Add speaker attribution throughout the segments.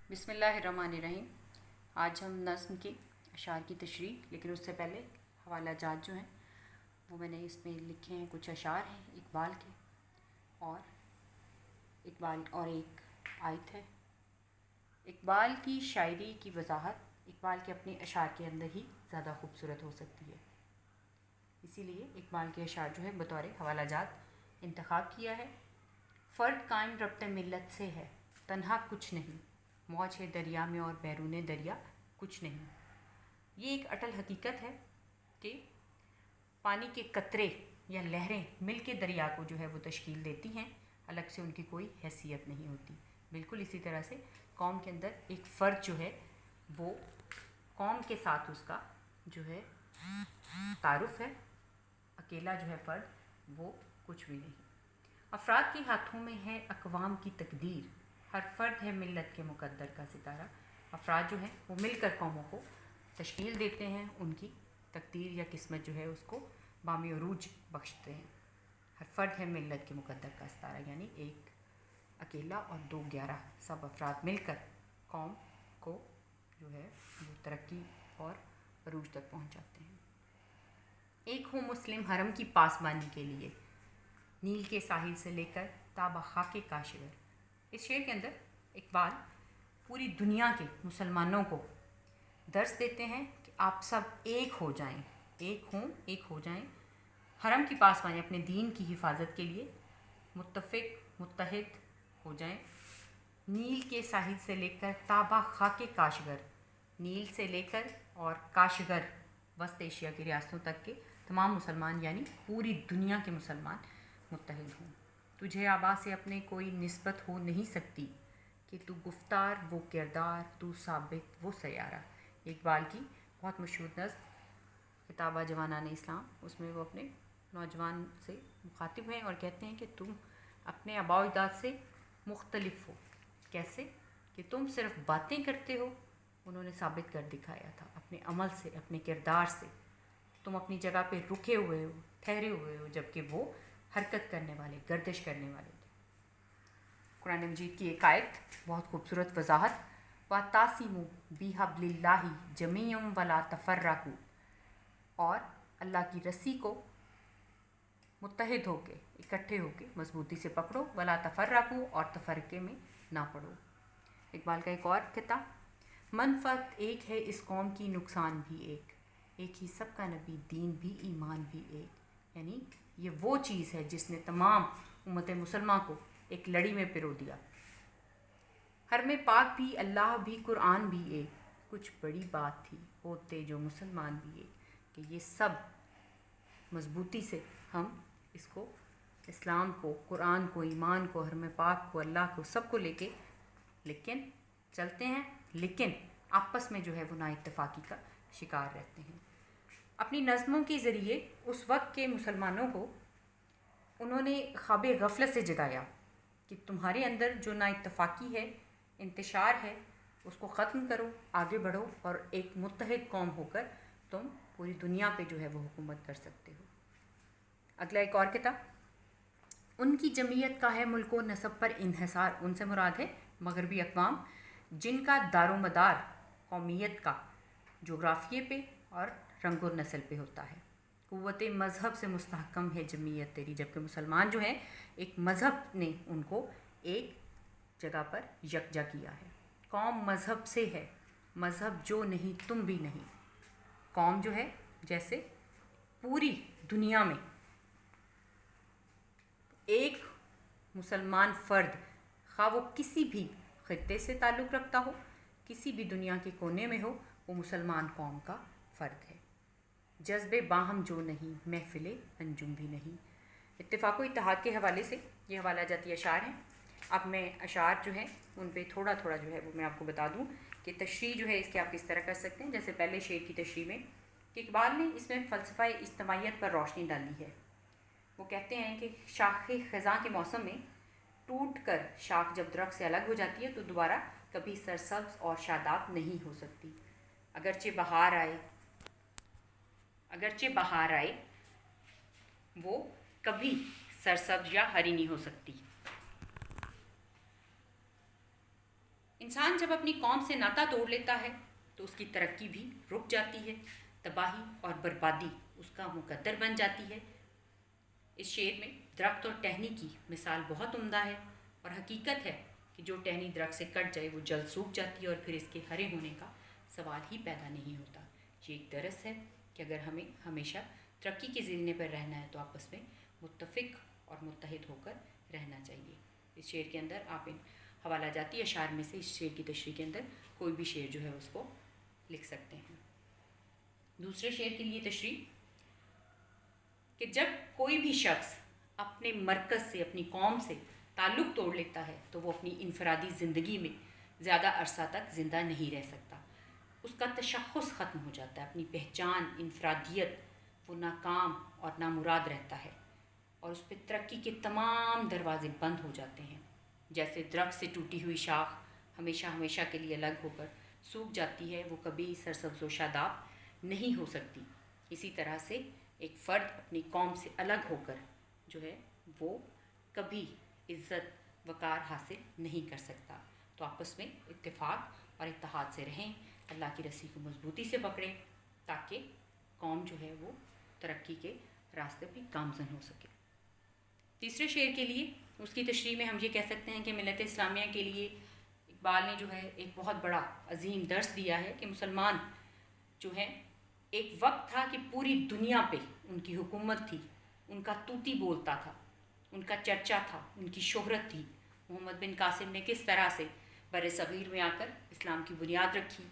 Speaker 1: बिस्मिल्लाहिर्रहमानिर्रहीम। आज हम नज़्म की अशार की तशरीह, लेकिन उससे पहले हवाला जात जो हैं वो मैंने इसमें लिखे हैं। कुछ अशार हैं इकबाल के, और इकबाल और एक आयत है। इकबाल की शायरी की वजाहत इकबाल के अपने अशार के अंदर ही ज़्यादा खूबसूरत हो सकती है, इसीलिए इकबाल के अशार जो है बतौर हवाला जात इंतखाब किया है। फ़र्द कायम रब्ते मिल्लत से है, तन्हा कुछ नहीं, मौज है दरिया में और बैरूने दरिया कुछ नहीं। ये एक अटल हकीकत है कि पानी के कतरे या लहरें मिल के दरिया को जो है वो तश्कील देती हैं, अलग से उनकी कोई हैसियत नहीं होती। बिल्कुल इसी तरह से कौम के अंदर एक फ़र्द जो है वो कौम के साथ उसका जो है तारुफ़ है, अकेला जो है फ़र्द वो कुछ भी नहीं। अफराद के हाथों में है अक़वाम की तकदीर, हर फ़र्द है मिल्लत के मुक़द्दर का सितारा। अफराद जो हैं वो मिलकर कौमों को तश्कील देते हैं, उनकी तकदीर या किस्मत जो है उसको बामी उरूज बख्शते हैं। हर फ़र्द है मिल्लत के मुक़द्दर का सितारा, यानी एक अकेला और दो 11 सब अफराद मिलकर कौम को जो है वो तरक्की और अरूज तक पहुँचाते हैं। एक हो मुस्लिम हरम की पासबानी के लिए, नील के साहिल से लेकर ताबा खाके काशिगर। इस शेर के अंदर इकबाल पूरी दुनिया के मुसलमानों को दर्स देते हैं कि आप सब एक हो जाएं, एक हो जाएं, हरम की पासबानी अपने दीन की हिफाजत के लिए मुत्तहिद हो जाएं। नील के साहिल से लेकर ताबा खाके काशगर, नील से लेकर और काशगर वस्त एशिया की रियासतों तक के तमाम मुसलमान यानी पूरी दुनिया के मुसलमान मुत्तहिद हों। तुझे आबा से अपने कोई निस्बत हो नहीं सकती, कि तू गुफ्तार वो किरदार, तू साबित वो सयारा। इकबाल की बहुत मशहूर नज़्म किताबा जवानाने इस्लाम, उसमें वो अपने नौजवान से मुखातिब हैं और कहते हैं कि तुम अपने आबा ओ अजदाद से मुख्तलिफ हो। कैसे? कि तुम सिर्फ बातें करते हो, उन्होंने साबित कर दिखाया था अपने अमल से, अपने किरदार से। तुम अपनी जगह पे रुके हुए हो, ठहरे हुए हो, जबकि वो हरकत करने वाले, गर्दिश करने वाले थे। कुरान मजीद की एक आयत, बहुत खूबसूरत वजाहत, वातासिमु बिहब्लिल्लाहि जमीअम वला तफर्रकू, और अल्लाह की रस्सी को मुत्तहिद होके, इकट्ठे होके मजबूती से पकड़ो, वला तफर्रकू, और तफरके में ना पड़ो। इकबाल का एक और किताब, मनफत एक है इस कौम की, नुकसान भी एक ही सबका नबी, दीन भी ईमान भी एक। यानी ये वो चीज़ है जिसने तमाम उम्मत मुसलमान को एक लड़ी में पिरो दिया। हर में पाक भी, अल्लाह भी, कुरान भी एक, कुछ बड़ी बात थी होते जो मुसलमान भी एक। कि ये सब मजबूती से हम इसको, इस्लाम को, कुरान को, ईमान को, हर में पाक को, अल्लाह को, सबको लेके लेकिन चलते हैं, लेकिन आपस में जो है वो नाइत्तेफाकी का शिकार रहते हैं। अपनी नज़्मों के ज़रिए उस वक्त के मुसलमानों को उन्होंने ख्वाब गफलत से जगाया कि तुम्हारे अंदर जो नाइत्तेफाकी है, इंतशार है, उसको ख़त्म करो, आगे बढ़ो, और एक मुत्तहिद कौम होकर तुम पूरी दुनिया पे जो है वो हुकूमत कर सकते हो। अगला एक और किताब, उनकी जमीयत का है मुल्को नसब पर इन्हिसार, उनसे मुराद है मगरबी अक़वाम जिनका दारोमदार कौमियत का जोग्राफिए पे और रंगो नस्ल पे होता है। क़ुव्वत मज़हब से मुस्तहकम है जमीयत तेरी, जबकि मुसलमान जो हैं एक मज़हब ने उनको एक जगह पर यकजा किया है। कौम मज़हब से है, मज़हब जो नहीं तुम भी नहीं। कौम जो है जैसे पूरी दुनिया में एक मुसलमान फ़र्द, खा वो किसी भी ख़ित्ते से ताल्लुक़ रखता हो, किसी भी दुनिया के कोने में हो, वो मुसलमान कौम का फ़र्द है। जज्बे बाहम जो नहीं, महफ़िले अंजुम भी नहीं। इत्तेफ़ाक़ व इत्तेहाद के हवाले से ये हवाला जाती अशार हैं। अब मैं अशार जो हैं उन पे थोड़ा थोड़ा जो है वो मैं आपको बता दूँ कि तशरीह जो है इसके आप किस तरह कर सकते हैं। जैसे पहले शेर की तशरीह में कि इकबाल ने इसमें फ़लसफ़ा इज्तिमाइयत पर रोशनी डाली है। वो कहते हैं कि शाख ख़ज़ां के मौसम में टूट कर शाख जब दरख्त से अलग हो जाती है तो दोबारा कभी सरसब्ज़ और शादाब नहीं हो सकती। अगरचे बहार आए वो कभी सरसब्ज़ या हरी नहीं हो सकती। इंसान जब अपनी कौम से नाता तोड़ लेता है तो उसकी तरक्की भी रुक जाती है, तबाही और बर्बादी उसका मुकद्दर बन जाती है। इस शेर में दरख्त और टहनी की मिसाल बहुत उम्दा है और हकीकत है कि जो टहनी दरख्त से कट जाए वो जल्द सूख जाती है और फिर इसके हरे होने का सवाल ही पैदा नहीं होता। ये एक दरस है कि अगर हमें हमेशा तरक्की के ज़िलने पर रहना है तो आपस में मुत्तफ़िक और मुत्तहिद होकर रहना चाहिए। इस शेर के अंदर आप इन हवाला जाती अशार में से इस शेर की तशरीह के अंदर कोई भी शेर जो है उसको लिख सकते हैं। दूसरे शेर के लिए तशरीह कि जब कोई भी शख्स अपने मरकज़ से, अपनी कौम से ताल्लुक़ तोड़ लेता है तो वो अपनी इनफरादी ज़िंदगी में ज़्यादा अरसा तक ज़िंदा नहीं रह सकता। उसका तशख़्ख़ुस ख़त्म हो जाता है, अपनी पहचान, इनफरादियत वो नाकाम और नामुराद रहता है और उस पर तरक्की के तमाम दरवाज़े बंद हो जाते हैं। जैसे दरख्त से टूटी हुई शाख हमेशा हमेशा के लिए अलग होकर सूख जाती है, वो कभी सरसब्ज़ व शादाब नहीं हो सकती। इसी तरह से एक फ़र्द अपनी कौम से अलग होकर जो है वो कभी इज़्ज़त वक़ार हासिल नहीं कर सकता। तो आपस में इत्तेफाक और इत्तेहाद से रहें, अल्लाह की रस्सी को मजबूती से पकड़ें ताकि कौम जो है वो तरक्की के रास्ते पर गामज़न हो सके। तीसरे शेर के लिए उसकी तशरीह में हम ये कह सकते हैं कि मिल्लत इस्लामिया के लिए इकबाल ने जो है एक बहुत बड़ा अजीम दर्स दिया है कि मुसलमान जो है, एक वक्त था कि पूरी दुनिया पे उनकी हुकूमत थी, उनका तूती बोलता था, उनका चर्चा था, उनकी शोहरत थी। मोहम्मद बिन कासिम ने किस तरह से बर सग़ीर में आकर इस्लाम की बुनियाद रखी,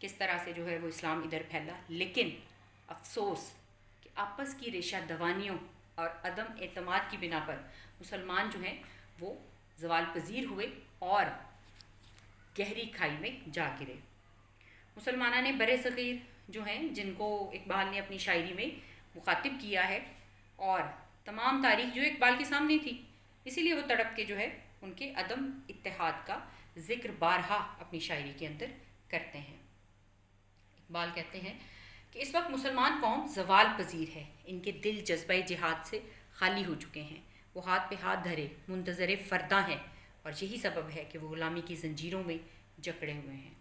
Speaker 1: किस तरह से जो है वो इस्लाम इधर फैला। लेकिन अफसोस कि आपस की रेशा दवानियों और अदम एतमाद की बिना पर मुसलमान जो हैं वो ज़वाल पजीर हुए और गहरी खाई में जा गिरे। मुसलमाना ने बर सग़ीर जो हैं, जिनको इकबाल ने अपनी शायरी में मुखातिब किया है और तमाम तारीख़ जो इकबाल के सामने थी, इसीलिए वो तड़प के जो है उनके अदम इत्तेहाद का ज़िक्र बारहा अपनी शायरी के अंदर करते हैं। इकबाल कहते हैं कि इस वक्त मुसलमान कौम ज़वाल पजीर है, इनके दिल जज्बा जिहाद से खाली हो चुके हैं, वो हाथ पे हाथ धरे मुंतज़र फ़रदा हैं और यही सबब है कि वो ग़ुलामी की ज़ंजीरों में जकड़े हुए हैं।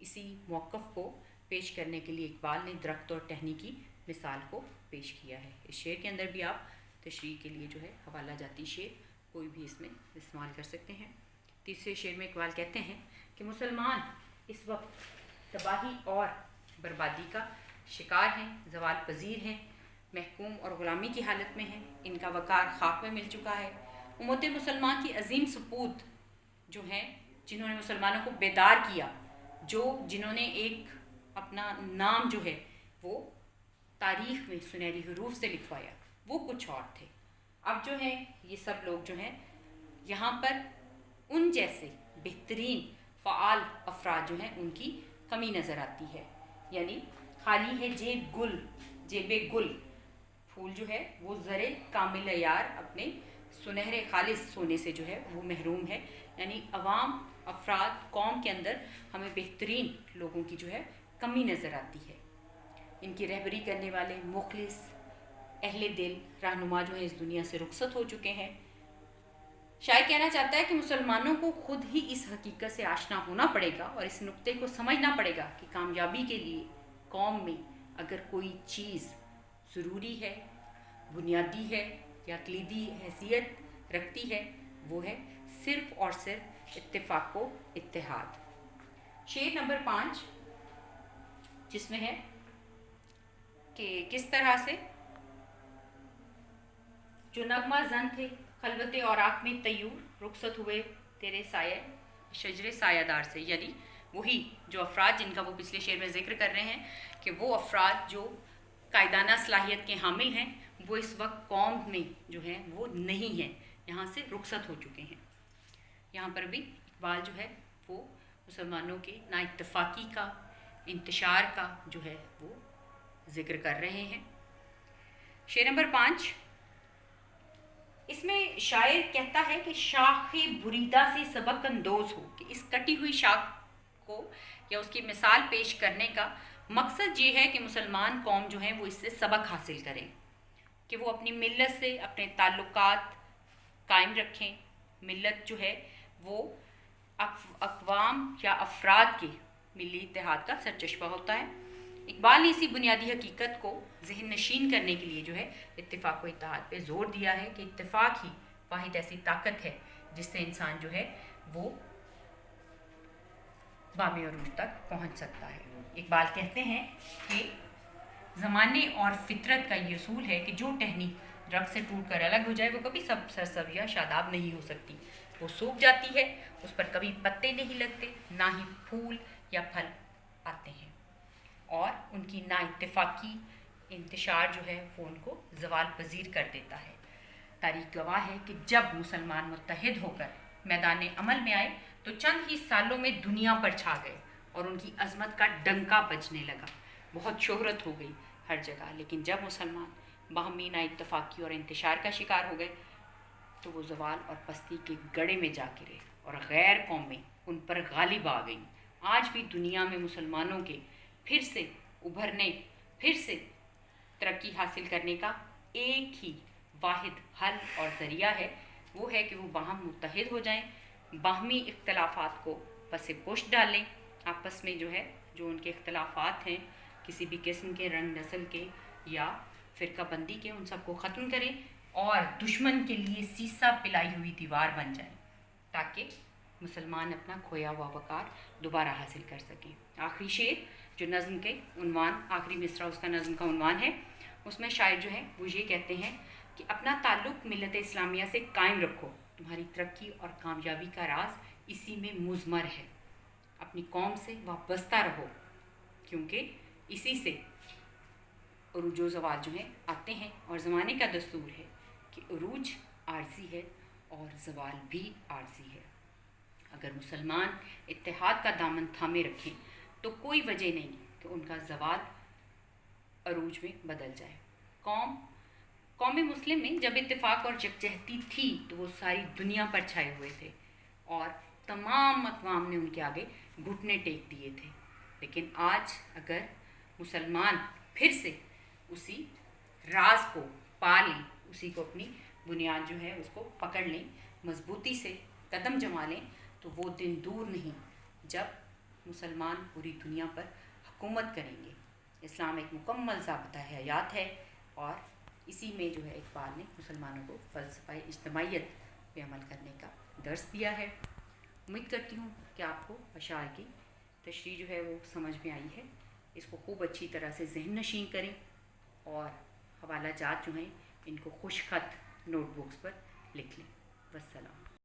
Speaker 1: इसी मौक़िफ़ को पेश करने के लिए इकबाल ने दरख्त और टहनी की मिसाल को पेश किया है। इस शेर के अंदर भी आप तशरीह के लिए जो है हवाला जाती शेर कोई भी इसमें इस्तेमाल कर सकते हैं। तीसरे शेर में इकबाल कहते हैं कि मुसलमान इस वक्त तबाही और बर्बादी का शिकार हैं, ज़वाल पजीर हैं, महकूम और ग़ुलामी की हालत में हैं, इनका वक़ार ख़ाक में मिल चुका है। उम्मत मुसलमान की अजीम सपूत जो हैं, जिन्होंने मुसलमानों को बेदार किया, जिन्होंने एक अपना नाम जो है वो तारीख़ में सुनहरी हरूफ से लिखवाया, वो कुछ और थे। अब जो है ये सब लोग जो हैं यहाँ पर उन जैसे बेहतरीन फ़आल अफराद जो हैं उनकी कमी नज़र आती है। यानी खाली है जेबे गुल, फूल जो है वो ज़रे कामिल यार अपने सुनहरे खालिस सोने से जो है वो महरूम है। यानी अवाम अफराद कौम के अंदर हमें बेहतरीन लोगों की जो है कमी नज़र आती है। इनकी रहबरी करने वाले मुखलिस अहले दिल रहनुमा जो है इस दुनिया से रुखसत हो चुके हैं। शायर कहना चाहता है कि मुसलमानों को खुद ही इस हकीकत से आशना होना पड़ेगा और इस नुक्ते को समझना पड़ेगा कि कामयाबी के लिए कौम में अगर कोई चीज़ ज़रूरी है, बुनियादी है या कलीदी हैसियत रखती है, वो है सिर्फ़ और सिर्फ इत्तेफाक व इत्तेहाद। शेर नंबर 5 जिसमें है कि किस तरह से जो नगमा जन थे खलवते और आँख में तयूर रुखसत हुए तेरे साये शजरे सायादार से। यानी वही जो अफराद जिनका वो पिछले शेर में ज़िक्र कर रहे हैं कि वो अफराद जो कायदाना सलाहियत के हामिल हैं वो इस वक्त कौम में जो है वो नहीं हैं, यहाँ से रुखसत हो चुके हैं। यहाँ पर भी इकबाल जो है वो मुसलमानों के नाइत्तफ़ाक़ी का, इंतशार का जो है वो ज़िक्र कर रहे हैं। शेर नंबर 5 इसमें शायर कहता है कि शाखे बुरीदा से सबक अंदोज़ हो, कि इस कटी हुई शाख को या उसकी मिसाल पेश करने का मकसद ये है कि मुसलमान कौम जो है वो इससे सबक हासिल करें, कि वो अपनी मिल्लत से अपने ताल्लुकात कायम रखें। मिल्लत जो है वो اقوام یا افراد کے ملی اتحاد کا سرچشمہ ہوتا ہے۔ اقبال نے اسی بنیادی حقیقت کو ذہن نشین کرنے کے لیے جو ہے اتفاق و اتحاد پہ زور دیا ہے کہ اتفاق ہی واحد ایسی طاقت ہے جس سے انسان جو ہے وہ بام عروج تک پہنچ سکتا ہے۔ اقبال کہتے ہیں کہ زمانے اور فطرت کا یہ اصول ہے کہ جو ٹہنی درخت سے ٹوٹ کر الگ ہو جائے وہ کبھی سرسبز یا شاداب نہیں ہو سکتی، وہ سوکھ جاتی ہے، اس پر کبھی پتے نہیں لگتے، نہ ہی پھول یا پھل آتے ہیں، اور ان کی نا اتفاقی انتشار جو ہے وہ ان کو زوال پذیر کر دیتا ہے۔ تاریخ گواہ ہے کہ جب مسلمان متحد ہو کر میدان عمل میں آئے تو چند ہی سالوں میں دنیا پر چھا گئے اور ان کی عظمت کا ڈنکا بجنے لگا، بہت شہرت ہو گئی ہر جگہ۔ لیکن جب مسلمان باہمی نا اتفاقی اور انتشار کا شکار ہو گئے تو وہ زوال اور پستی کے گڑھے میں جا گرے اور غیر قومیں ان پر غالب آ گئیں۔ آج بھی دنیا میں مسلمانوں کے پھر سے ابھرنے، پھر سے ترقی حاصل کرنے کا ایک ہی واحد حل اور ذریعہ ہے، وہ ہے کہ وہ باہم متحد ہو جائیں، باہمی اختلافات کو پس پشت ڈالیں، آپس میں جو ہے جو ان کے اختلافات ہیں کسی بھی قسم کے، رنگ نسل کے یا فرقہ بندی کے، ان سب کو ختم کریں اور دشمن کے لیے سیسا پلائی ہوئی دیوار بن جائیں تاکہ مسلمان اپنا کھویا ہوا وقار دوبارہ حاصل کر سکیں۔ آخری شعر جو نظم کے عنوان، آخری مصرع اس کا نظم کا عنوان ہے، اس میں شاعر جو ہے وہ یہ کہتے ہیں کہ اپنا تعلق ملت اسلامیہ سے قائم رکھو، تمہاری ترقی اور کامیابی کا راز اسی میں مضمر ہے۔ اپنی قوم سے وابستہ رہو کیونکہ اسی سے عروج و زوال جو ہیں آتے ہیں، اور زمانے کا دستور ہے کہ عروج عارضی ہے اور زوال بھی عارضی ہے۔ اگر مسلمان اتحاد کا دامن تھامے رکھیں تو کوئی وجہ نہیں کہ ان کا زوال عروج میں بدل جائے۔ قوم مسلم میں جب اتفاق اور یکجہتی تھی تو وہ ساری دنیا پر چھائے ہوئے تھے اور تمام اقوام نے ان کے آگے گھٹنے ٹیک دیے تھے۔ لیکن آج اگر مسلمان پھر سے اسی راز کو پا لیں، اسی کو اپنی بنیاد جو ہے اس کو پکڑ لیں، مضبوطی سے قدم جما لیں، تو وہ دن دور نہیں جب مسلمان پوری دنیا پر حکومت کریں گے۔ اسلام ایک مکمل ضابطہ حیات ہے اور اسی میں جو ہے اقبال نے مسلمانوں کو فلسفہ اجتماعیت پہ عمل کرنے کا درس دیا ہے۔ امید کرتی ہوں کہ آپ کو اشعار کی تشریح جو ہے وہ سمجھ میں آئی ہے۔ اس کو خوب اچھی طرح سے ذہن نشین کریں اور حوالہ جات جو ہیں ان کو خوش خط نوٹ بکس پر لکھ لیں۔ والسلام۔